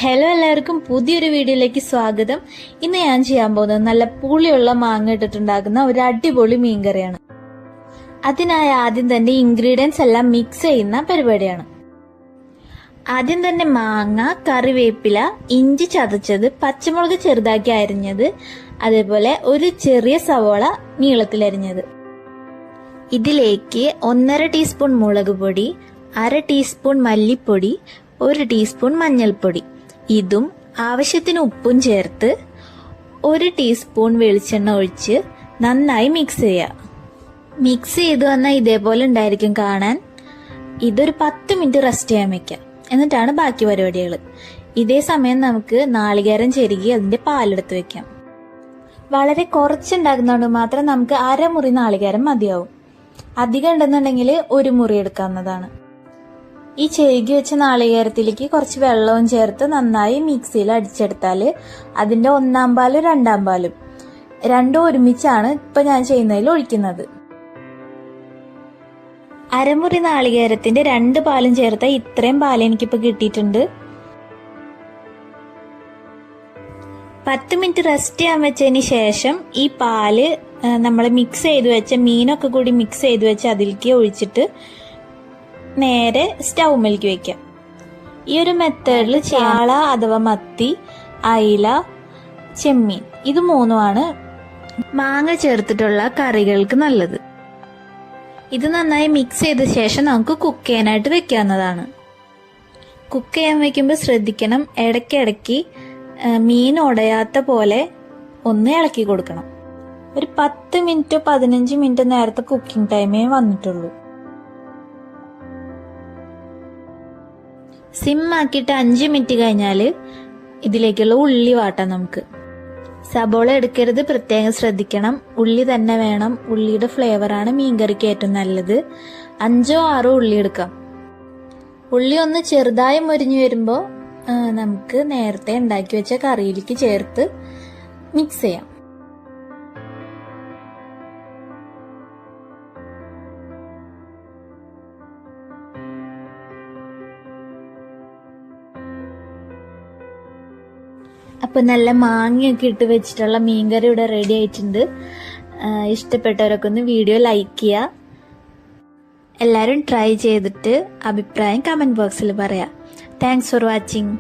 Hello, എല്ലാവർക്കും പുതിയൊരു വീഡിയോയിലേക്ക് സ്വാഗതം. ഇന്ന് ഞാൻ ചെയ്യാൻ പോകുന്നത് നല്ല പുളിയുള്ള മാങ്ങ ഇട്ടിട്ടുണ്ടാക്കുന്ന ഒരു അടിപൊളി മീൻകറിയാണ്. അതിനായി ആദ്യം തന്നെ ഇൻഗ്രീഡിയൻസ് എല്ലാം മിക്സ് ചെയ്യുന്ന പരിപാടിയാണ്. ആദ്യം തന്നെ മാങ്ങ, കറിവേപ്പില, ഇഞ്ചി ചതച്ചത്, പച്ചമുളക് ചെറുതാക്കി അരിഞ്ഞത്, അതേപോലെ ഒരു ചെറിയ സവോള നീളത്തിലരിഞ്ഞത്. ഇതിലേക്ക് 1.5 ടീസ്പൂൺ മുളക് പൊടി, 1/2 ടീസ്പൂൺ മല്ലിപ്പൊടി, 1 ടീസ്പൂൺ മഞ്ഞൾപ്പൊടി, ഇതും ആവശ്യത്തിന് ഉപ്പും ചേർത്ത് 1 ടീസ്പൂൺ വെളിച്ചെണ്ണ ഒഴിച്ച് നന്നായി മിക്സ് ചെയ്യുക. മിക്സ് ചെയ്ത് വന്നാൽ ഇതേപോലെ ഉണ്ടായിരിക്കും കാണാൻ. ഇതൊരു 10 മിനിറ്റ് റെസ്റ്റ് ചെയ്യാൻ വെക്കാം. എന്നിട്ടാണ് ബാക്കി പരിപാടികൾ. ഇതേ സമയം നമുക്ക് നാളികേരം ചെരുകി അതിന്റെ പാലെടുത്ത് വെക്കാം. വളരെ കുറച്ചുണ്ടാക്കുന്നതുകൊണ്ട് മാത്രം നമുക്ക് 1/2 മുറി നാളികേരം മതിയാവും. അധികം ഉണ്ടെന്നുണ്ടെങ്കിൽ 1 മുറി എടുക്കാവുന്നതാണ്. ഈ ചെരുകി വെച്ച നാളികേരത്തിലേക്ക് കുറച്ച് വെള്ളവും ചേർത്ത് നന്നായി മിക്സിയിൽ അടിച്ചെടുത്താൽ അതിന്റെ 1-ാം പാലും 2-ാം പാലും രണ്ടും ഒരുമിച്ചാണ് ഇപ്പൊ ഞാൻ ചെയ്യുന്നതിൽ ഒഴിക്കുന്നത്. 1/2 മുറി നാളികേരത്തിന്റെ 2 പാലും ചേർത്ത ഇത്രയും പാല് എനിക്കിപ്പോ കിട്ടിയിട്ടുണ്ട്. 10 മിനിറ്റ് റെസ്റ്റ് ചെയ്യാൻ വെച്ചതിന് ശേഷം ഈ പാല് നമ്മൾ മിക്സ് ചെയ്ത് വെച്ച മീനൊക്കെ കൂടി മിക്സ് ചെയ്ത് വെച്ച് അതിലേക്ക് ഒഴിച്ചിട്ട് നേരെ സ്റ്റൗമിലേക്ക് വെക്കാം. ഈ ഒരു മെത്തേഡിൽ ചാള അഥവാ മത്തി, അയില, ചെമ്മീൻ ഇത് മൂന്നുമാണ് മാങ്ങ ചേർത്തിട്ടുള്ള കറികൾക്ക് നല്ലത്. ഇത് നന്നായി മിക്സ് ചെയ്ത ശേഷം നമുക്ക് കുക്ക് ചെയ്യാനായിട്ട് വെക്കാവുന്നതാണ്. കുക്ക് ചെയ്യാൻ വെക്കുമ്പോൾ ശ്രദ്ധിക്കണം, ഇടയ്ക്കിടയ്ക്ക് മീൻ ഉടയാത്ത പോലെ ഒന്ന് ഇളക്കി കൊടുക്കണം. ഒരു 10 മിനിറ്റോ 15 മിനിറ്റോ നേരത്തെ കുക്കിംഗ് ടൈമേ വന്നിട്ടുള്ളൂ. സിം ആക്കിയിട്ട് 5 മിനിറ്റ് കഴിഞ്ഞാൽ ഇതിലേക്കുള്ള ഉള്ളി വാട്ടാം. നമുക്ക് സബോള എടുക്കരുത്, പ്രത്യേകം ശ്രദ്ധിക്കണം. ഉള്ളി തന്നെ വേണം. ഉള്ളിയുടെ ഫ്ലേവറാണ് മീൻകറിക്ക് ഏറ്റവും നല്ലത്. 5-6 ഉള്ളി എടുക്കാം. ഉള്ളി ഒന്ന് ചെറുതായി മൊരിഞ്ഞു വരുമ്പോൾ നമുക്ക് നേരത്തെ ഉണ്ടാക്കി വെച്ച കറിയിലേക്ക് ചേർത്ത് മിക്സ് ചെയ്യാം. അപ്പൊ നല്ല മാങ്ങയൊക്കെ ഇട്ട് വെച്ചിട്ടുള്ള മീൻകറി ഇവിടെ റെഡി ആയിട്ടുണ്ട്. ഇഷ്ടപ്പെട്ടവരൊക്കെ ഒന്ന് വീഡിയോ ലൈക്ക് ചെയ്യുക. എല്ലാവരും ട്രൈ ചെയ്തിട്ട് അഭിപ്രായം കമന്റ് ബോക്സിൽ പറയാം. Thanks for watching.